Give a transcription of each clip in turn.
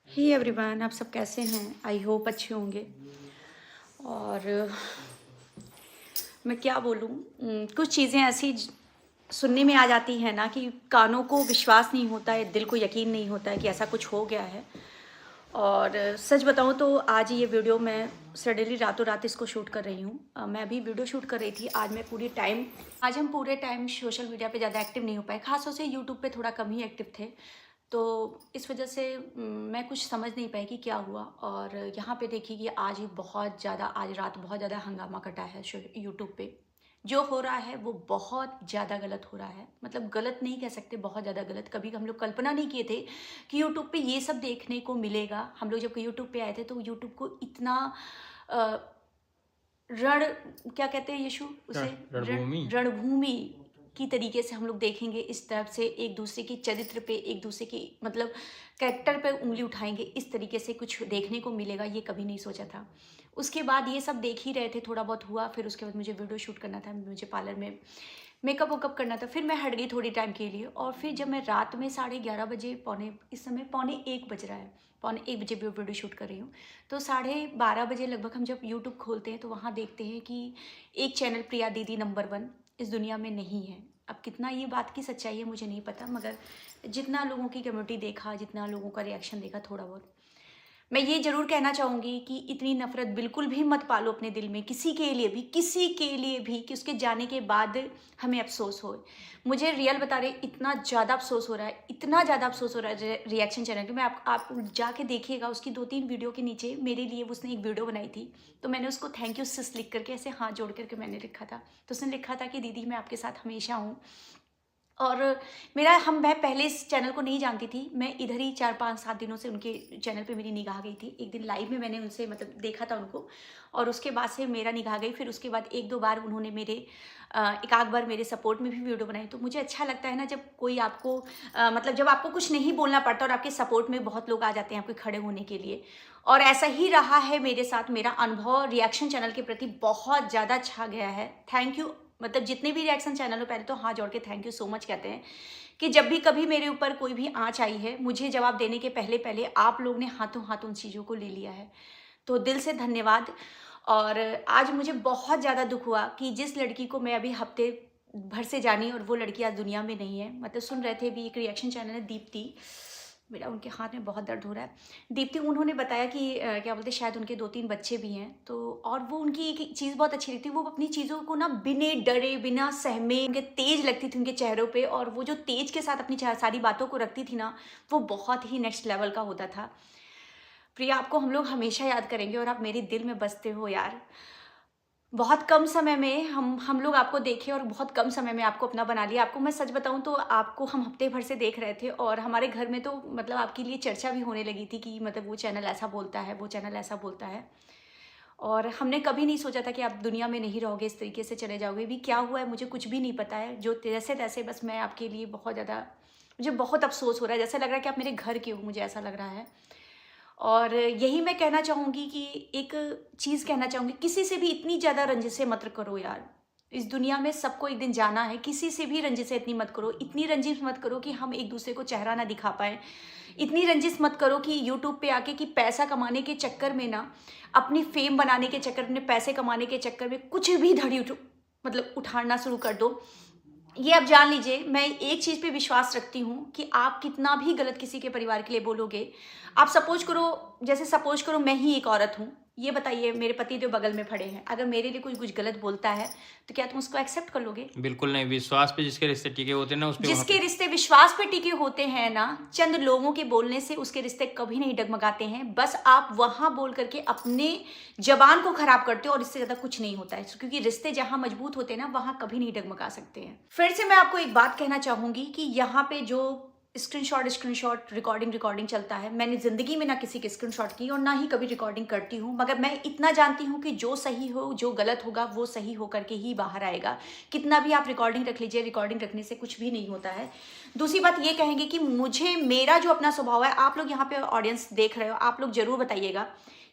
Hey everyone, आप सब कैसे हैं? आई होप अच्छे होंगे। और मैं क्या बोलूँ, कुछ चीज़ें ऐसी सुनने में आ जाती हैं ना कि कानों को विश्वास नहीं होता है, दिल को यकीन नहीं होता है कि ऐसा कुछ हो गया है। और सच बताऊँ तो आज ये वीडियो मैं सडनली रातों रात इसको शूट कर रही हूँ। मैं अभी वीडियो शूट कर रही थी। आज हम पूरे टाइम सोशल मीडिया पे ज़्यादा एक्टिव नहीं हो पाए, खास तौर से यूट्यूब पे थोड़ा कम ही एक्टिव थे। तो इस वजह से मैं कुछ समझ नहीं पाई कि क्या हुआ। और यहाँ पे देखिए कि आज रात बहुत ज़्यादा हंगामा कटा है यूट्यूब पे। जो हो रहा है वो बहुत ज़्यादा गलत हो रहा है, मतलब गलत नहीं कह सकते, बहुत ज़्यादा गलत। कभी हम लोग कल्पना नहीं किए थे कि यूट्यूब पे ये सब देखने को मिलेगा। हम लोग जब यूट्यूब पे आए थे तो यूट्यूब को इतना अ, रण क्या कहते हैं यीशु उसे, रणभूमि। रणभूमि की तरीके से हम लोग देखेंगे। इस तरफ से एक दूसरे के चरित्र पे, एक दूसरे की मतलब कैरेक्टर पे उंगली उठाएंगे, इस तरीके से कुछ देखने को मिलेगा, ये कभी नहीं सोचा था। उसके बाद ये सब देख ही रहे थे, थोड़ा बहुत हुआ, फिर उसके बाद मुझे वीडियो शूट करना था, मुझे पार्लर में मेकअप वेकअप करना था। फिर मैं हट गई थोड़ी टाइम के लिए, और फिर जब मैं रात में 11:30 बजे, इस समय पौने 1 बज रहा है, पौने 1 बजे भी वीडियो शूट कर रही हूँ। तो 12:30 बजे लगभग हम जब यूट्यूब खोलते हैं तो वहाँ देखते हैं कि एक चैनल प्रिया दीदी नंबर 1 इस दुनिया में नहीं है। अब कितना ये बात की सच्चाई है मुझे नहीं पता, मगर जितना लोगों की कम्युनिटी देखा, जितना लोगों का रिएक्शन देखा, थोड़ा बहुत मैं ये ज़रूर कहना चाहूँगी कि इतनी नफ़रत बिल्कुल भी मत पालो अपने दिल में, किसी के लिए भी कि उसके जाने के बाद हमें अफ़सोस हो। मुझे रियल बता रहे, इतना ज़्यादा अफ़सोस हो रहा है, इतना ज़्यादा अफ़सोस हो रहा है रिएक्शन चैनल पे। आप जाके देखिएगा, उसकी 2-3 वीडियो के नीचे मेरे लिए उसने एक वीडियो बनाई थी, तो मैंने उसको थैंक यू सिस लिख करके, ऐसे हाथ जोड़ करके मैंने लिखा था। तो उसने लिखा था कि दीदी मैं आपके साथ हमेशा हूँ। और मैं पहले इस चैनल को नहीं जानती थी। मैं इधर ही 4-5-7 दिनों से उनके चैनल पे मेरी निगाह गई थी। एक दिन लाइव में मैंने उनसे मतलब देखा था उनको, और उसके बाद से मेरा निगाह गई। फिर उसके बाद 1-2 बार उन्होंने एक आध बार मेरे सपोर्ट में भी वीडियो बनाई। तो मुझे अच्छा लगता है ना जब कोई आपको मतलब जब आपको कुछ नहीं बोलना पड़ता और आपके सपोर्ट में बहुत लोग आ जाते हैं आपके खड़े होने के लिए। और ऐसा ही रहा है मेरे साथ। मेरा अनुभव रिएक्शन चैनल के प्रति बहुत ज़्यादा अच्छा गया है। थैंक यू, मतलब जितने भी रिएक्शन चैनल हो, पहले तो हाथ जोड़ के थैंक यू सो मच कहते हैं कि जब भी कभी मेरे ऊपर कोई भी आँच आई है, मुझे जवाब देने के पहले पहले आप लोग ने हाथों हाथ उन चीज़ों को ले लिया है। तो दिल से धन्यवाद। और आज मुझे बहुत ज़्यादा दुख हुआ कि जिस लड़की को मैं अभी हफ्ते भर से जानी, और वो लड़की आज दुनिया में नहीं है। मतलब सुन रहे थे भी, एक रिएक्शन चैनल है दीप्ति, मेरा उनके हाथ में बहुत दर्द हो रहा है। दीप्ति, उन्होंने बताया कि क्या बोलते हैं, शायद उनके 2-3 बच्चे भी हैं। तो और वो उनकी एक चीज़ बहुत अच्छी लगती है, वो अपनी चीज़ों को ना बिना डरे, बिना सहमे, उनके तेज लगती थी उनके चेहरों पे, और वो जो तेज के साथ अपनी सारी बातों को रखती थी ना, वो बहुत ही नेक्स्ट लेवल का होता था। प्रिया, आपको हम लोग हमेशा याद करेंगे, और आप मेरे दिल में बसते हो यार। बहुत कम समय में हम लोग आपको देखे, और बहुत कम समय में आपको अपना बना लिया। आपको मैं सच बताऊँ तो आपको हम हफ्ते भर से देख रहे थे, और हमारे घर में तो मतलब आपके लिए चर्चा भी होने लगी थी कि मतलब वो चैनल ऐसा बोलता है, वो चैनल ऐसा बोलता है। और हमने कभी नहीं सोचा था कि आप दुनिया में नहीं रहोगे, इस तरीके से चले जाओगे। भी क्या हुआ है मुझे कुछ भी नहीं पता है, जो जैसे-तैसे बस मैं आपके लिए बहुत ज़्यादा, मुझे बहुत अफ़सोस हो रहा है, जैसा लग रहा है कि आप मेरे घर के हो, मुझे ऐसा लग रहा है। और यही मैं कहना चाहूँगी कि एक चीज़ कहना चाहूँगी, किसी से भी इतनी ज़्यादा रंजिशें मत करो यार। इस दुनिया में सबको एक दिन जाना है, किसी से भी रंजिशें इतनी मत करो। इतनी रंजिश मत करो कि हम एक-दूसरे को चेहरा ना दिखा पाएँ। इतनी रंजिश मत करो कि यूट्यूब पे आके कि पैसा कमाने के चक्कर में ना, अपनी फ़ेम बनाने के चक्कर में, पैसे कमाने के चक्कर में कुछ भी धड़ी मतलब उठाना शुरू कर दो। ये आप जान लीजिए, मैं एक चीज़ पे विश्वास रखती हूँ कि आप कितना भी गलत किसी के परिवार के लिए बोलोगे, आप सपोज़ करो, जैसे सपोज़ करो मैं ही एक औरत हूँ, ये बताइए मेरे पति जो बगल में खड़े हैं, अगर मेरे लिए कोई कुछ गलत बोलता है, तो क्या तुम उसको एक्सेप्ट कर लोगे? बिल्कुल नहीं, विश्वास पे जिसके रिश्ते टिके होते हैं ना, उस पे वहाँ जिसके पे रिश्ते विश्वास पे टिके होते हैं ना, चंद लोगों के बोलने से उसके रिश्ते कभी नहीं डगमगाते हैं। बस आप वहाँ बोल करके अपने ज़बान को खराब करते हो, और इससे ज़्यादा कुछ नहीं होता है, क्योंकि रिश्ते जहाँ मजबूत होते हैं ना, वहाँ कभी नहीं डगमगा सकते हैं। फिर से मैं आपको एक बात कहना चाहूँगी कि यहाँ पे जो स्क्रीनशॉट रिकॉर्डिंग चलता है, मैंने ज़िंदगी में ना किसी की स्क्रीनशॉट की, और ना ही कभी रिकॉर्डिंग करती हूँ। मगर मैं इतना जानती हूँ कि जो सही हो, जो गलत होगा, वो सही होकर के ही बाहर आएगा। कितना भी आप रिकॉर्डिंग रख लीजिए, रिकॉर्डिंग रखने से कुछ भी नहीं होता है। दूसरी बात ये कहेंगे कि मुझे मेरा जो अपना स्वभाव है, आप लोग यहाँ पे ऑडियंस देख रहे हो, आप लोग ज़रूर बताइएगा।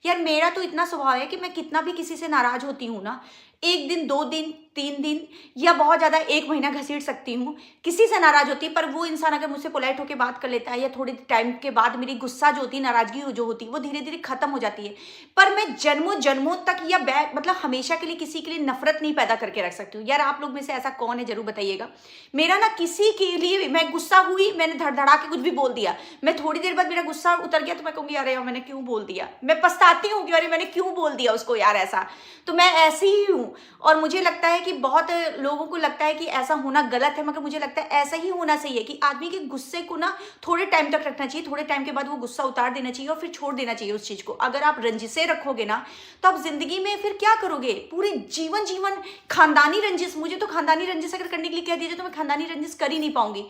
यार मेरा तो इतना स्वभाव है कि मैं कितना भी किसी से नाराज़ होती हूँ ना, 1 दिन, 2 दिन, 3 दिन या बहुत ज़्यादा 1 महीना घसीट सकती हूँ। किसी से नाराज़ होती है, पर वो इंसान अगर मुझसे पोलाइट होकर बात कर लेता है या थोड़ी टाइम के बाद मेरी गुस्सा जो होती है, नाराज़गी जो होती है, वो धीरे-धीरे खत्म हो जाती है। पर मैं जन्मों-जन्मों तक या मतलब हमेशा के लिए किसी के लिए नफ़रत नहीं पैदा करके रख सकती हूँ। यार आप लोग में से ऐसा कौन है, ज़रूर बताइएगा। मेरा ना किसी के लिए, मैं गुस्सा हुई, मैंने धड़-धड़ा के कुछ भी बोल दिया, मैं थोड़ी देर बाद मेरा गुस्सा उतर गया तो मैं कहूँगी अरे यार मैंने क्यों बोल दिया। मैं पछताती हूँ कि अरे मैंने क्यों बोल दिया उसको यार ऐसा। तो मैं ऐसी ही हूँ और मुझे लगता है कि बहुत लोगों को लगता है कि ऐसा होना गलत है, मगर मुझे लगता है ऐसा ही होना सही है कि आदमी के गुस्से को ना थोड़े टाइम तक रखना चाहिए, थोड़े टाइम के बाद वो गुस्सा उतार देना चाहिए और फिर छोड़ देना चाहिए उस चीज़ को। अगर आप रंजिशें रखोगे ना तो आप जिंदगी में फिर क्या करोगे, पूरे जीवन खानदानी रंजिश। मुझे तो खानदानी रंजिश अगर करने के लिए कह दीजिए तो मैं खानदानी रंजिश कर ही नहीं पाऊंगी।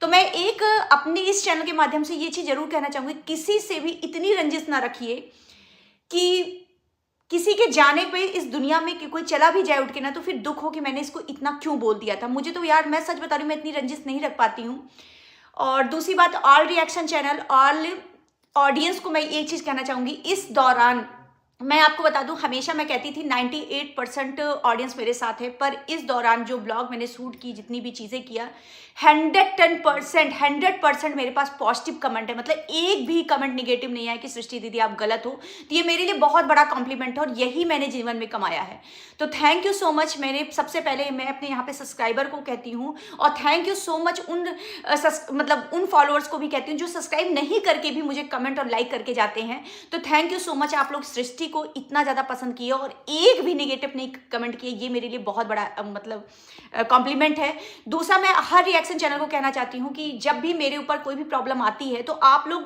तो मैं एक अपने इस चैनल के माध्यम से ये चीज़ जरूर कहना चाहूँगी, किसी से भी इतनी रंजिश ना रखिए कि किसी के जाने पे इस दुनिया में कि कोई चला भी जाए उठ के ना तो फिर दुख हो कि मैंने इसको इतना क्यों बोल दिया था। मुझे तो यार मैं सच बता रही हूँ, मैं इतनी रंजिश नहीं रख पाती हूँ। और दूसरी बात, all reaction channel, all audience को मैं एक चीज़ कहना चाहूँगी, इस दौरान मैं आपको बता दूं, हमेशा मैं कहती थी 98% ऑडियंस मेरे साथ है, पर इस दौरान जो ब्लॉग मैंने शूट की, जितनी भी चीज़ें किया, 100% मेरे पास पॉजिटिव कमेंट है। मतलब एक भी कमेंट निगेटिव नहीं आया कि सृष्टि दीदी आप गलत हो। तो ये मेरे लिए बहुत बड़ा कॉम्प्लीमेंट है और यही मैंने जीवन में कमाया है। तो थैंक यू सो मच। मैंने सबसे पहले मैं अपने यहाँ पे सब्सक्राइबर को कहती हूँ और थैंक यू सो मच उन फॉलोअर्स को भी कहती हूँ जो सब्सक्राइब नहीं करके भी मुझे कमेंट और लाइक करके जाते हैं। तो थैंक यू सो मच, आप लोग सृष्टि को इतना ज्यादा पसंद किए और एक भी नेगेटिव नहीं कमेंट किए, ये मेरे लिए बहुत बड़ा मतलब कॉम्प्लीमेंट है। दूसरा, मैं हर रिएक्शन चैनल को कहना चाहती हूँ कि जब भी मेरे ऊपर कोई भी प्रॉब्लम आती है तो आप लोग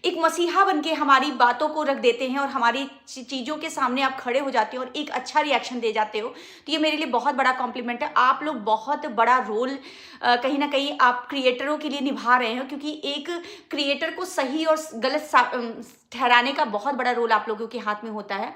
एक मसीहा बनके हमारी बातों को रख देते हैं और हमारी चीज़ों के सामने आप खड़े हो जाते हो और एक अच्छा रिएक्शन दे जाते हो। तो ये मेरे लिए बहुत बड़ा कॉम्प्लीमेंट है। आप लोग बहुत बड़ा रोल कहीं ना कहीं आप क्रिएटरों के लिए निभा रहे हो, क्योंकि एक क्रिएटर को सही और गलत ठहराने का बहुत बड़ा रोल आप लोगों के हाथ में होता है।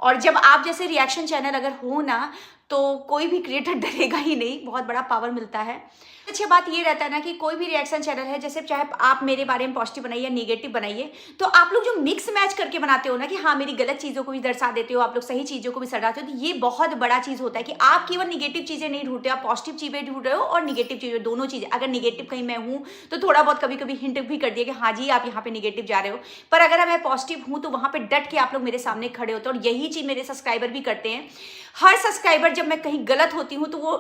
और जब आप जैसे रिएक्शन चैनल अगर हो ना तो कोई भी क्रिएटर डरेगा ही नहीं, बहुत बड़ा पावर मिलता है। अच्छी बात ये रहता है ना कि कोई भी रिएक्शन चैनल है, जैसे चाहे आप मेरे बारे में पॉजिटिव बनाइए या नेगेटिव बनाइए, तो आप लोग जो मिक्स मैच करके बनाते हो ना कि हाँ मेरी गलत चीज़ों को भी दर्शा देते हो, आप लोग सही चीज़ों को भी सराहते हो, तो ये बहुत बड़ा चीज़ होता है कि आप केवल निगेटिव चीज़ें नहीं ढूंढते, आप पॉजिटिव चीज़ें ढूंढ रहे हो और निगेटिव चीज़ें, दोनों चीज़ें। अगर निगेटिव कहीं मैं हूँ तो थोड़ा बहुत कभी कभी हिंट भी कर दिया कि हाँ जी आप यहाँ पे निगेटिव जा रहे हो, पर अगर मैं पॉजिटिव हूँ तो वहाँ पे डट के आप लोग मेरे सामने खड़े होते हो। और यही चीज़ मेरे सब्सक्राइबर भी करते हैं। हर सब्सक्राइबर जब मैं कहीं गलत होती हूँ तो वो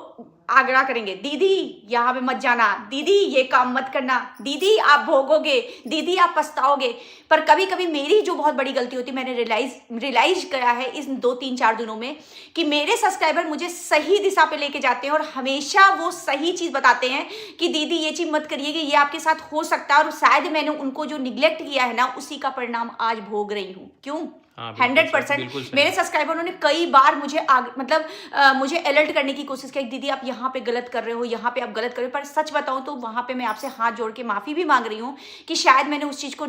आग्रह करेंगे, दीदी यहाँ पे मत जाना, दीदी ये काम मत करना, दीदी आप भोगोगे, दीदी आप पछताओगे। पर कभी कभी मेरी जो बहुत बड़ी गलती होती है, मैंने रियलाइज करा है इस 2-3-4 दिनों में कि मेरे सब्सक्राइबर मुझे सही दिशा पे लेके जाते हैं और हमेशा वो सही चीज़ बताते हैं कि दीदी ये चीज़ मत करिए कि ये आपके साथ हो सकता है। और शायद मैंने उनको जो निग्लेक्ट किया है ना, उसी का परिणाम आज भोग रही हूँ। क्यों? 100% मेरे सब्सक्राइबरों ने कई बार मुझे मुझे अलर्ट करने की कोशिश की, दीदी आप यहाँ पे गलत कर रहे हो, यहाँ पे आप गलत कर रहे हो। पर सच बताऊं तो वहाँ पे मैं आपसे हाथ जोड़ के माफ़ी भी मांग रही हूँ कि शायद मैंने उस चीज़ को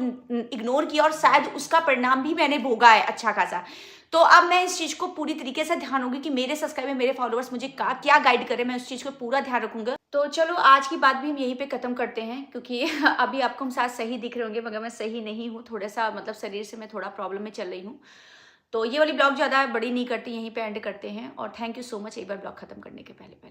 इग्नोर किया और शायद उसका परिणाम भी मैंने भोगा है अच्छा खासा। तो अब मैं इस चीज़ को पूरी तरीके से ध्यान होगी कि मेरे सब्सक्राइबर, मेरे फॉलोअर्स मुझे क्या गाइड करें, मैं उस चीज़ को पूरा ध्यान रखूंगा। तो चलो आज की बात भी हम यहीं पे ख़त्म करते हैं, क्योंकि अभी आपको हम साथ सही दिख रहे होंगे मगर मैं सही नहीं हूँ, थोड़ा सा मतलब शरीर से मैं थोड़ा प्रॉब्लम में चल रही हूँ। तो ये वाली ब्लॉग ज़्यादा बड़ी नहीं करती, यहीं पे एंड करते हैं। और थैंक यू सो मच एक बार ब्लॉग ख़त्म करने के पहले।